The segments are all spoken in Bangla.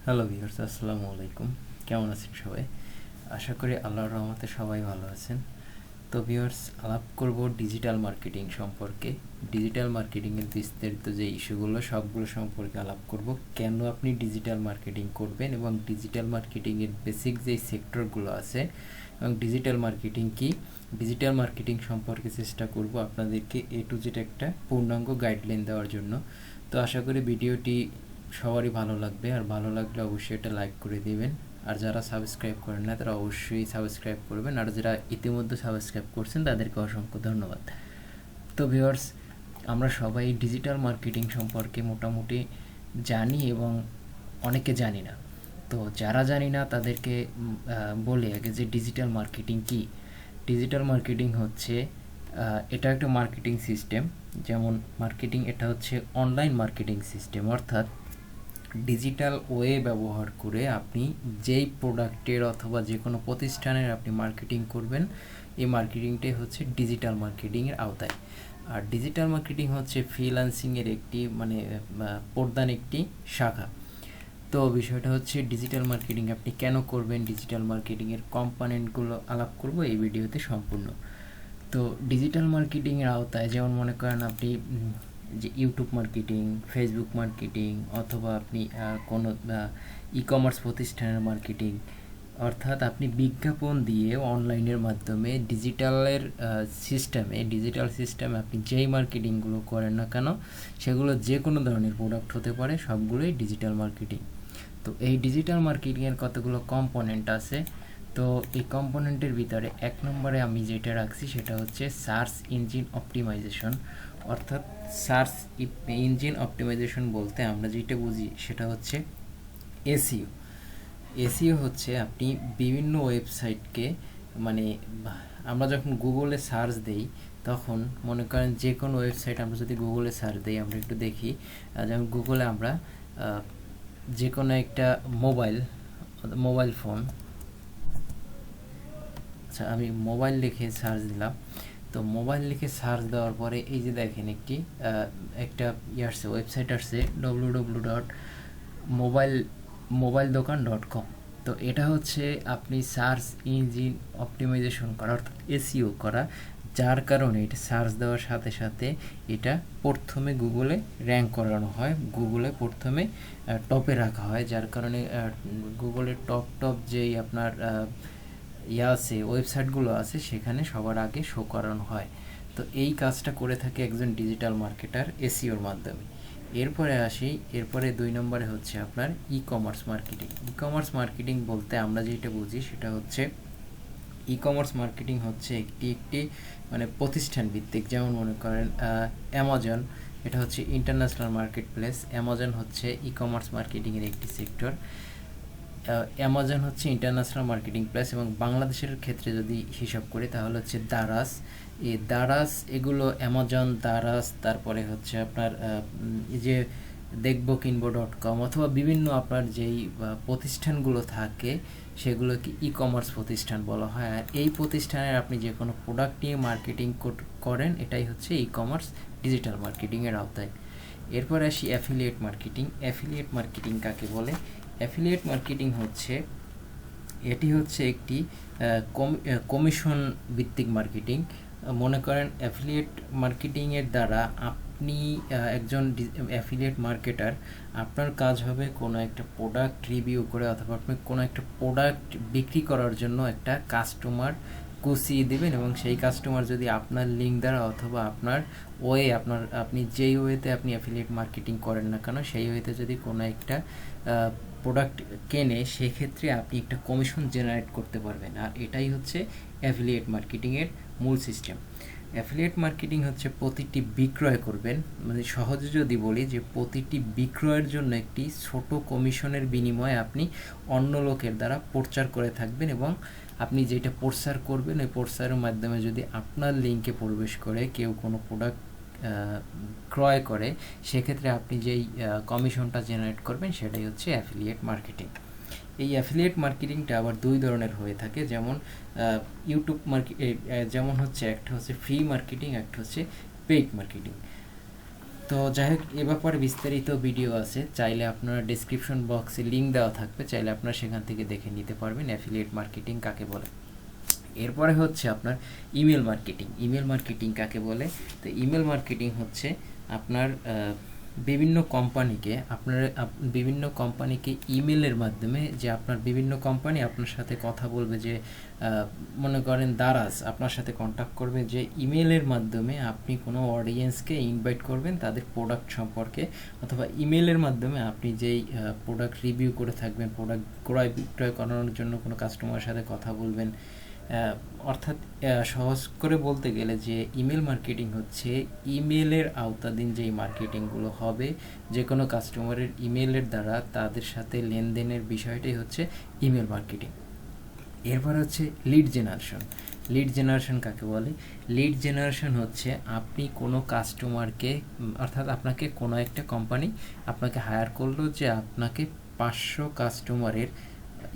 হ্যালো ভিউয়ার্স, আসসালামু আলাইকুম। কেমন আছেন সবাই? আশা করি আল্লাহর রহমতে সবাই ভালো আছেন। তো ভিউয়ার্স, আলাপ করব ডিজিটাল মার্কেটিং সম্পর্কে। ডিজিটাল মার্কেটিংয়ের বিস্তারিত যে ইস্যুগুলো সবগুলো সম্পর্কে আলাপ করব। কেন আপনি ডিজিটাল মার্কেটিং করবেন এবং ডিজিটাল মার্কেটিংয়ের বেসিক যে সেক্টরগুলো আছে এবং ডিজিটাল মার্কেটিং কি, ডিজিটাল মার্কেটিং সম্পর্কে চেষ্টা করব আপনাদেরকে এ টু জেড একটা পূর্ণাঙ্গ গাইডলাইন দেওয়ার জন্য। তো আশা করি ভিডিওটি সবারই ভালো লাগবে, আর ভালো লাগলে অবশ্যই এটা লাইক করে দিবেন। আর যারা সাবস্ক্রাইব করেন না তারা অবশ্যই সাবস্ক্রাইব করবেন, আর যারা ইতিমধ্যে সাবস্ক্রাইব করছেন তাদেরকে অসংখ্য ধন্যবাদ। তো ভিউয়ার্স, আমরা সবাই ডিজিটাল মার্কেটিং সম্পর্কে মোটামুটি জানি এবং অনেকে জানি না। তো যারা জানি না তাদেরকে বলি আগে যে ডিজিটাল মার্কেটিং কি। ডিজিটাল মার্কেটিং হচ্ছে এটা একটা মার্কেটিং সিস্টেম। যেমন মার্কেটিং, এটা হচ্ছে অনলাইন মার্কেটিং সিস্টেম, অর্থাৎ ডিজিটাল ওয়ে ব্যবহার করে আপনি যেই প্রোডাক্টের অথবা যে কোনো প্রতিষ্ঠানের আপনি মার্কেটিং করবেন, এই মার্কেটিংটাই হচ্ছে ডিজিটাল মার্কেটিংয়ের আওতায়। আর ডিজিটাল মার্কেটিং হচ্ছে ফ্রিল্যান্সিংয়ের একটি প্রধান একটি শাখা। তো বিষয়টা হচ্ছে ডিজিটাল মার্কেটিং আপনি কেন করবেন, ডিজিটাল মার্কেটিংয়ের কম্পোনেন্টগুলো আলাপ করব এই ভিডিওতে সম্পূর্ণ। তো ডিজিটাল মার্কেটিংয়ের আওতায় যেমন মনে করেন আপনি যে ইউটিউব মার্কেটিং, ফেসবুক মার্কেটিং, অথবা আপনি কোনো ই কমার্স প্রতিষ্ঠানের মার্কেটিং, অর্থাৎ আপনি বিজ্ঞাপন দিয়ে অনলাইনের মাধ্যমে ডিজিটাল সিস্টেমে আপনি যেই মার্কেটিংগুলো করেন না কেন, সেগুলো যে কোনো ধরনের প্রোডাক্ট হতে পারে, সবগুলোই ডিজিটাল মার্কেটিং। তো এই ডিজিটাল মার্কেটিংয়ের কতগুলো কম্পোনেন্ট আছে। তো এই কম্পোনেন্টের ভিতরে এক নম্বরে আমি যেটা রাখছি সেটা হচ্ছে সার্চ ইঞ্জিন অপটিমাইজেশন। অর্থাৎ সার্চ ইঞ্জিন অপটিমাইজেশন বলতে আমরা যেটা বুঝি সেটা হচ্ছে এসইও। এসইও হচ্ছে আপনি বিভিন্ন ওয়েবসাইটকে, মানে আমরা যখন গুগলে সার্চ দেই তখন মনে করেন যে কোনো ওয়েবসাইট আমরা যদি গুগলে সার্চ দিই, আমরা একটু দেখি। যেমন গুগলে আমরা যে কোনো একটা মোবাইল ফোন, আচ্ছা আমি মোবাইল লিখে সার্চ দিলাম। তো মোবাইল লিখে সার্চ দেওয়ার পরে এই যে দেখেন একটা আসছে, ওয়েবসাইট আসছে www.mobiledokan.com। তো এটা হচ্ছে আপনি সার্চ ইঞ্জিন অপটিমাইজেশন করা, অর্থাৎ এসইও করা, যার কারণে এটা সার্চ দেওয়ার সাথে সাথে এটা প্রথমে গুগলে র্যাঙ্ক করানো হয়, গুগলে প্রথমে টপে রাখা হয়, যার কারণে গুগলের টপ যেই আপনার আছে, ওয়েবসাইটগুলো আছে, সেখানে সবার আগে শো করানো হয়। তো এই কাজটা করে থাকে একজন ডিজিটাল মার্কেটার এসইওর মাধ্যমে। এরপরে 2 নম্বরে হচ্ছে আপনার e commerce marketing. E commerce marketing বলতে আমরা যেটা বুঝি সেটা হচ্ছে ই কমার্স মার্কেটিং হচ্ছে একটি প্রতিষ্ঠান ভিত্তিক। যেমন মনে করেন অ্যামাজন, এটা হচ্ছে ইন্টারন্যাশনাল মার্কেট প্লেস। অ্যামাজন হচ্ছে ই কমার্স মার্কেটিংয়ের একটি সেক্টর। অ্যামাজন হচ্ছে ইন্টারন্যাশনাল মার্কেটিং প্লেস, এবং বাংলাদেশের ক্ষেত্রে যদি হিসাব করি তাহলে হচ্ছে দারাজ। এই দারাজ, এগুলো অ্যামাজন, দারাজ, তারপরে হচ্ছে আপনার এই যে দেখবো কিনবো .com, অথবা বিভিন্ন আপনার যেই প্রতিষ্ঠানগুলো থাকে সেগুলোকে ই কমার্স প্রতিষ্ঠান বলা হয়। আর এই প্রতিষ্ঠানের আপনি যে কোনো প্রোডাক্ট নিয়ে মার্কেটিং করেন, এটাই হচ্ছে ই কমার্স ডিজিটাল মার্কেটিংয়ের আওতায়। এরপর আসি অ্যাফিলিয়েট মার্কেটিং। অ্যাফিলিয়েট মার্কেটিং কাকে বলে? অ্যাফিলিয়েট মার্কেটিং হচ্ছে একটি কমিশন ভিত্তিক মার্কেটিং। মনে করেন অ্যাফিলিয়েট মার্কেটিংয়ের দ্বারা আপনি একজন অ্যাফিলিয়েট মার্কেটার, আপনার কাজ হবে কোনো একটা প্রোডাক্ট রিভিউ করে, অথবা আপনি কোনো একটা প্রোডাক্ট বিক্রি করার জন্য একটা কাস্টমার গুছিয়ে দেবেন, এবং সেই কাস্টমার যদি আপনার লিঙ্ক দ্বারা অথবা আপনার আপনি যেই ওয়েতে আপনি অ্যাফিলিয়েট মার্কেটিং করেন না কেন, সেই ওয়েতে যদি কোনো একটা প্রোডাক্ট কেনে, সেক্ষেত্রে আপনি একটা কমিশন জেনারেট করতে পারবেন। আর এটাই হচ্ছে অ্যাফিলিয়েট মার্কেটিংয়ের মূল সিস্টেম। অ্যাফিলিয়েট মার্কেটিং হচ্ছে প্রতিটি বিক্রয় করবেন, সহজে যদি বলি যে প্রতিটি বিক্রয়ের জন্য একটি ছোট কমিশনের বিনিময়ে আপনি অন্য লোকের দ্বারা প্রচার করে থাকবেন, এবং আপনি যেটা প্রচার করবেন ওই প্রচারের মাধ্যমে যদি আপনার লিঙ্কে প্রবেশ করে কেউ কোনো প্রোডাক্ট ক্রয় করে, সেক্ষেত্রে আপনি যেই কমিশনটা জেনারেট করবেন সেটাই হচ্ছে অ্যাফিলিয়েট মার্কেটিং। এই অ্যাফিলিয়েট মার্কেটিংটা আবার 2 ধরনের হয়ে থাকে। যেমন ইউটিউব যেমন হচ্ছে একটা হচ্ছে ফ্রি মার্কেটিং, একটা হচ্ছে পেইড মার্কেটিং। তো যাই হোক, এ ব্যাপারে বিস্তারিত ভিডিও আছে, চাইলে আপনারা ডেসক্রিপশন বক্সে লিঙ্ক দেওয়া থাকবে, চাইলে আপনারা সেখান থেকে দেখে নিতে পারবেন অ্যাফিলিয়েট মার্কেটিং কাকে বলে। এরপরে হচ্ছে আপনার ইমেল মার্কেটিং। ইমেল মার্কেটিং কাকে বলে? তো ইমেল মার্কেটিং হচ্ছে আপনার বিভিন্ন কোম্পানিকে ইমেলের মাধ্যমে, যে আপনার বিভিন্ন কোম্পানি আপনার সাথে কথা বলবে, যে মনে করেন দারাজ আপনার সাথে কন্ট্যাক্ট করবে, যে ইমেলের মাধ্যমে আপনি কোনো অডিয়েন্সকে ইনভাইট করবেন তাদের প্রোডাক্ট সম্পর্কে, অথবা ইমেলের মাধ্যমে আপনি যেই প্রোডাক্ট রিভিউ করে থাকবেন, প্রোডাক্ট ক্রয় বিক্রয় করানোর জন্য কোনো কাস্টমারের সাথে কথা বলবেন। অর্থাৎ সহজ করে বলতে গেলে যে ইমেল মার্কেটিং হচ্ছে ইমেলের আওতাধীন যেই মার্কেটিংগুলো হবে, যে কোনো কাস্টমারের ইমেলের দ্বারা তাদের সাথে লেনদেনের বিষয়টাই হচ্ছে ইমেল মার্কেটিং। এরপর হচ্ছে লিড জেনারেশন। লিড জেনারেশন কাকে বলে? লিড জেনারেশন হচ্ছে আপনি কোনো কাস্টমারকে, অর্থাৎ আপনাকে কোনো একটা কোম্পানি আপনাকে হায়ার করলো যে আপনাকে 500 কাস্টমারের,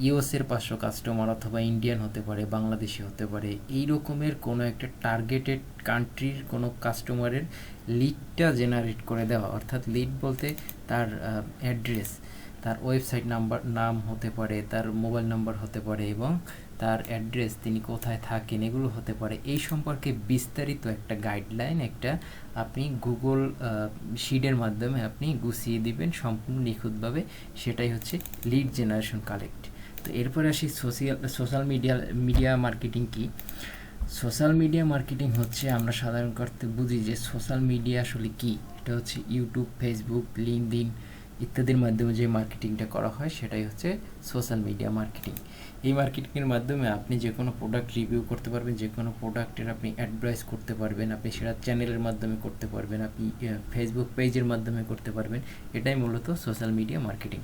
ইউএসের 500 কাস্টমার, অথবা ইন্ডিয়ান হতে পারে, বাংলাদেশি হতে পারে, এই রকমের কোনো একটা টার্গেটেড কান্ট্রির কোনো কাস্টমারের লিডটা জেনারেট করে দেওয়া। অর্থাৎ লিড বলতে তার অ্যাড্রেস, তার ওয়েবসাইট নাম হতে পারে, তার মোবাইল নাম্বার হতে পারে, এবং তার অ্যাড্রেস, তিনি কোথায় থাকেন, এগুলো হতে পারে। এই সম্পর্কে বিস্তারিত একটা গাইডলাইন আপনি গুগল শিটের মাধ্যমে আপনি গুছিয়ে দিবেন সম্পূর্ণ নিখুঁতভাবে। সেটাই হচ্ছে লিড জেনারেশন কালেক্ট। তো এরপরে আসি সোশ্যাল মিডিয়া মার্কেটিং কি? সোশ্যাল মিডিয়া মার্কেটিং হচ্ছে, আমরা সাধারণ করতে বুঝি যে সোশ্যাল মিডিয়া আসলে কি। এটা হচ্ছে ইউটিউব, ফেসবুক, লিঙ্কডইন ইত্যাদির মাধ্যমে যে মার্কেটিংটা করা হয় সেটাই হচ্ছে সোশ্যাল মিডিয়া মার্কেটিং। এই মার্কেটিংয়ের মাধ্যমে আপনি যে কোনো প্রোডাক্ট রিভিউ করতে পারবেন, যে কোনো প্রোডাক্টের আপনি অ্যাডভাইস করতে পারবেন, আপনি সেটা চ্যানেলের মাধ্যমে করতে পারবেন, আপনি ফেসবুক পেজের মাধ্যমে করতে পারবেন। এটাই মূলত সোশ্যাল মিডিয়া মার্কেটিং।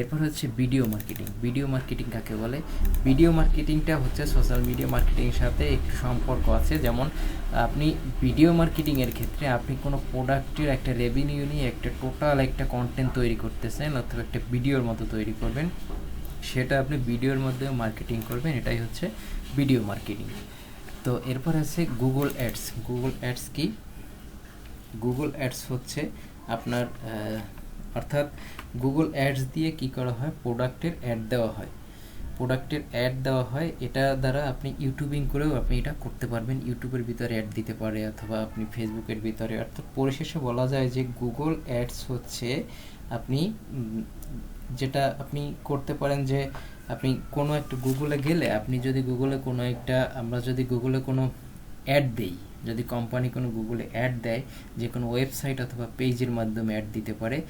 এরপর হচ্ছে ভিডিও মার্কেটিং। ভিডিও মার্কেটিং কাকে বলে? ভিডিও মার্কেটিংটা হচ্ছে সোশ্যাল মিডিয়া মার্কেটিংয়ের সাথে একটু সম্পর্ক আছে। যেমন আপনি ভিডিও মার্কেটিংয়ের ক্ষেত্রে আপনি কোনো প্রোডাক্টের একটা রেভিনিউ নিয়ে একটা টোটাল একটা কন্টেন্ট তৈরি করতেছেন, অথবা একটা ভিডিওর মতো তৈরি করবেন, সেটা আপনি ভিডিওর মধ্যে মার্কেটিং করবেন, এটাই হচ্ছে ভিডিও মার্কেটিং। তো এরপর আছে গুগল অ্যাডস। গুগল অ্যাডস কি? গুগল অ্যাডস হচ্ছে আপনার অর্থাৎ গুগল অ্যাডস দিয়ে কি করা হয়? প্রোডাক্টের অ্যাড দেওয়া হয়। প্রোডাক্টের অ্যাড দেওয়া হয়, এটা দ্বারা আপনি ইউটিউবিং করেও আপনি এটা করতে পারবেন। ইউটিউবের ভিতরে অ্যাড দিতে পারে, অথবা আপনি ফেসবুকের ভিতরে। অর্থাৎ পরিশেষে বলা যায় যে গুগল অ্যাডস হচ্ছে আপনি যেটা আপনি করতে পারেন, যে আপনি কোনো একটা গুগলে গেলে, আপনি যদি গুগলে কোনো একটা, আমরা যদি গুগলে কোনো অ্যাড দেই, যদি কোম্পানি কোনো গুগলে অ্যাড দেয়, যে কোনো ওয়েবসাইট অথবা পেজের মাধ্যমে অ্যাড দিতে পারে,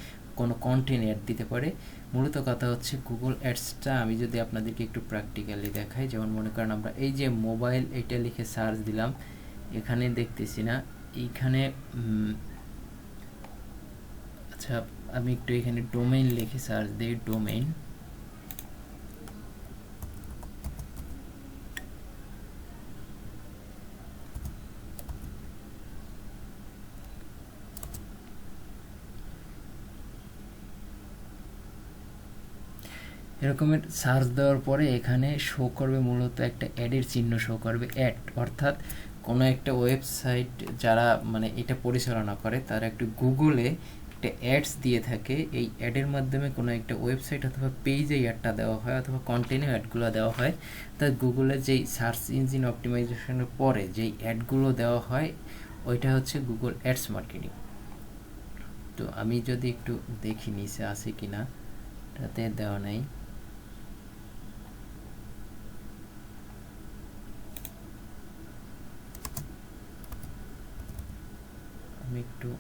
কোনো কন্টেন্ট অ্যাড দিতে পারে। মূলত কথা হচ্ছে গুগল অ্যাডসটা আমি যদি আপনাদেরকে একটু প্র্যাকটিক্যালি দেখাই, যেমন মনে করেন আমরা এই যে মোবাইল এটা লিখে সার্চ দিলাম, এখানে দেখতেছি না, এইখানে আচ্ছা আমি একটু এখানে ডোমেইন লিখে সার্চ দিই, ডোমেইন। এরকমের সার্চ দেওয়ার পরে এখানে শো করবে মূলত একটা অ্যাডের চিহ্ন শো করবে, অ্যাড। অর্থাৎ কোনো একটা ওয়েবসাইট যারা মানে এটা পরিচালনা করে, তারা একটু গুগলে একটা অ্যাডস দিয়ে থাকে, এই অ্যাডের মাধ্যমে কোনো একটা ওয়েবসাইট অথবা পেজে অ্যাডটা দেওয়া হয়, অথবা কন্টেন্টে অ্যাডগুলো দেওয়া হয়। তাই গুগলের যেই সার্চ ইঞ্জিন অপটিমাইজেশনের পরে যেই অ্যাডগুলো দেওয়া হয়, ওইটা হচ্ছে গুগল অ্যাডস মার্কেটিং। তো আমি যদি একটু দেখি নিচে আছে কিনা, এটাতে দেওয়া নাই। আমি একটু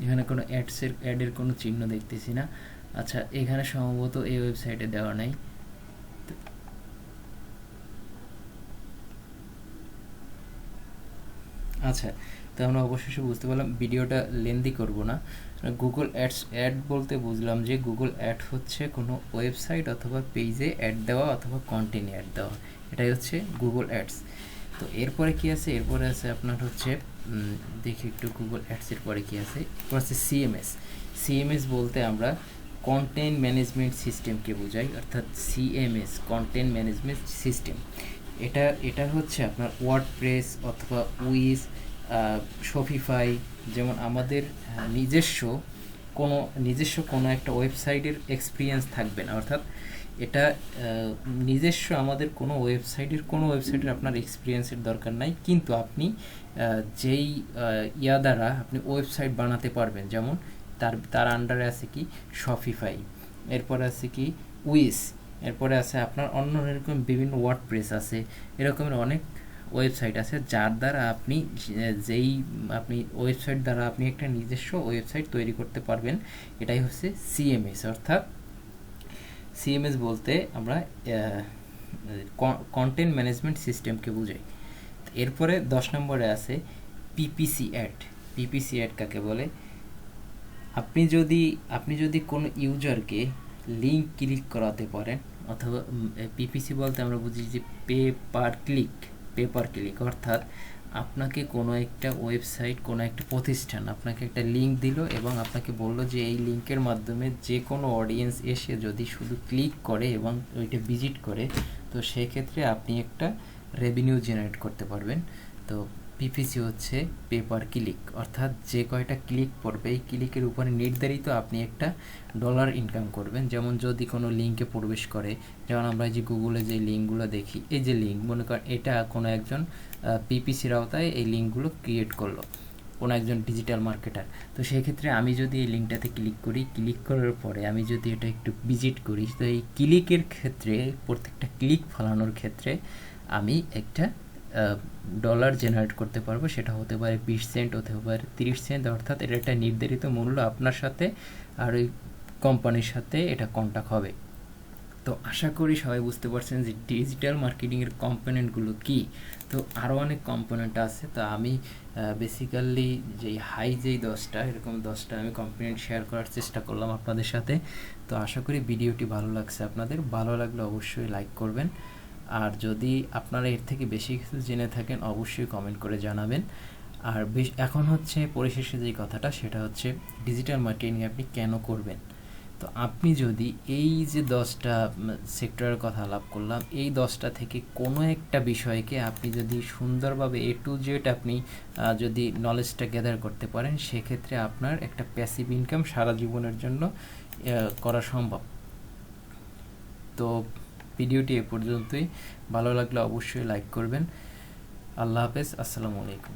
এখানে কোনো অ্যাডের কোনো চিহ্ন দেখতেছি না। আচ্ছা এখানে সম্ভবত এই ওয়েবসাইটে দেওয়া নাই। আচ্ছা, তো আমরা অবশেষে বুঝতে পারলাম, ভিডিওটা লেন্দি করব না। গুগল অ্যাড বলতে বুঝলাম যে গুগল অ্যাড হচ্ছে কোনো ওয়েবসাইট অথবা পেজে অ্যাড দেওয়া অথবা কন্টেন্ট অ্যাড দেওয়া, এটাই হচ্ছে গুগল অ্যাডস। তো এরপরে কি আছে? এরপরে আছে আপনার হচ্ছে দেখি একটু গুগল অ্যাডসের পরে কি আছে। এরপর আছে সিএমএস। সিএমএস বলতে আমরা কন্টেন্ট ম্যানেজমেন্ট সিস্টেমকে বোঝায়, অর্থাৎ সিএমএস, কন্টেন্ট ম্যানেজমেন্ট সিস্টেম। এটা হচ্ছে আপনার ওয়ার্ডপ্রেস অথবা উইজ, শপিফাই, যেমন আমাদের নিজস্ব কোনো একটা ওয়েবসাইটের এক্সপিরিয়েন্স থাকবে না, অর্থাৎ এটা নিজস্ব আমাদের কোনো ওয়েবসাইটের আপনার এক্সপিরিয়েন্সের দরকার নাই, কিন্তু আপনি যেই দ্বারা আপনি ওয়েবসাইট বানাতে পারবেন, যেমন তার আন্ডারে আছে কি শপিফাই, এরপরে আছে কি উইস, এরপরে আছে আপনার অন্য এরকম বিভিন্ন ওয়ার্ডপ্রেস আছে, এরকমের অনেক ওয়েবসাইট আছে যার দ্বারা আপনি ওয়েবসাইট দ্বারা আপনি একটা নিজস্ব ওয়েবসাইট তৈরি করতে পারবেন। এটাই হচ্ছে সিএমএস, অর্থাৎ সিএমএস বলতে আমরা কন্টেন্ট ম্যানেজমেন্ট সিস্টেমকে বুঝাই। এরপরে 10 নম্বরে আছে পিপিসি অ্যাড। পিপিসি অ্যাড কাকে বলে? আপনি যদি কোনো ইউজারকে লিঙ্ক ক্লিক করাতে পারেন, অথবা পিপিসি বলতে আমরা বুঝি যে পেপার ক্লিক, অর্থাৎ আপনাকে কোনো একটা ওয়েবসাইট, কোনো একটা প্রতিষ্ঠান আপনাকে একটা লিঙ্ক দিল এবং আপনাকে বলল যে এই লিঙ্কের মাধ্যমে যে কোনো অডিয়েন্স এসে যদি শুধু ক্লিক করে এবং ওইটা ভিজিট করে, তো সেক্ষেত্রে আপনি একটা রেভিনিউ জেনারেট করতে পারবেন। তো পিপিসি হচ্ছে পেপার ক্লিক, অর্থাৎ যে কয়টা ক্লিক পড়বে এই ক্লিকের উপরে নির্ধারিত আপনি একটা ডলার ইনকাম করবেন। যেমন যদি কোনো লিঙ্কে প্রবেশ করে, যেমন আমরা যে গুগলে যে লিঙ্কগুলো দেখি, এই যে লিঙ্ক মনে করেন এটা কোনো একজন পিপিসির আওতায় এই লিঙ্কগুলো ক্রিয়েট করলো কোনো একজন ডিজিটাল মার্কেটার। তো সেই ক্ষেত্রে আমি যদি এই লিঙ্কটাতে ক্লিক করি, ক্লিক করার পরে আমি যদি এটা একটু ভিজিট করি, তো এই ক্লিকের ক্ষেত্রে, প্রত্যেকটা ক্লিক ফলানোর ক্ষেত্রে আমি একটা ডলার জেনারেট করতে পারবো। সেটা হতে পারে 20 সেন্ট, হতে পারে 30 সেন্ট, অর্থাৎ এটা একটা নির্ধারিত মূল্য আপনার সাথে আর ওই কোম্পানির সাথে এটা কন্ট্যাক্ট হবে। তো আশা করি সবাই বুঝতে পারছেন যে ডিজিটাল মার্কেটিংয়ের কম্পোনেন্টগুলো কী। তো আরও অনেক কম্পোনেন্ট আছে, তো আমি বেসিক্যালি যেই 10টা এরকম 10টা আমি কম্পোনেন্ট শেয়ার করার চেষ্টা করলাম আপনাদের সাথে। তো আশা করি ভিডিওটি ভালো লাগছে আপনাদের। ভালো লাগলে অবশ্যই লাইক করবেন, আর যদি আপনারা এর থেকে বেশি কিছু জেনে থাকেন অবশ্যই কমেন্ট করে জানাবেন। আর এখন হচ্ছে পরিশেষে যেই কথাটা, সেটা হচ্ছে ডিজিটাল মার্কেটিং আপনি কেন করবেন। তো আপনি যদি এই যে 10টা সেক্টরের কথা আলাপ করলাম, এই 10টা থেকে কোনো একটা বিষয়কে আপনি যদি সুন্দরভাবে A to Z আপনি যদি নলেজটা গ্যাদার করতে পারেন, সেক্ষেত্রে আপনার একটা প্যাসিভ ইনকাম সারা জীবনের জন্য করা সম্ভব। তো ভিডিওটি এ পর্যন্তই। ভালো লাগলে অবশ্যই লাইক করবেন। আল্লাহ হাফেজ, আসসালামু আলাইকুম।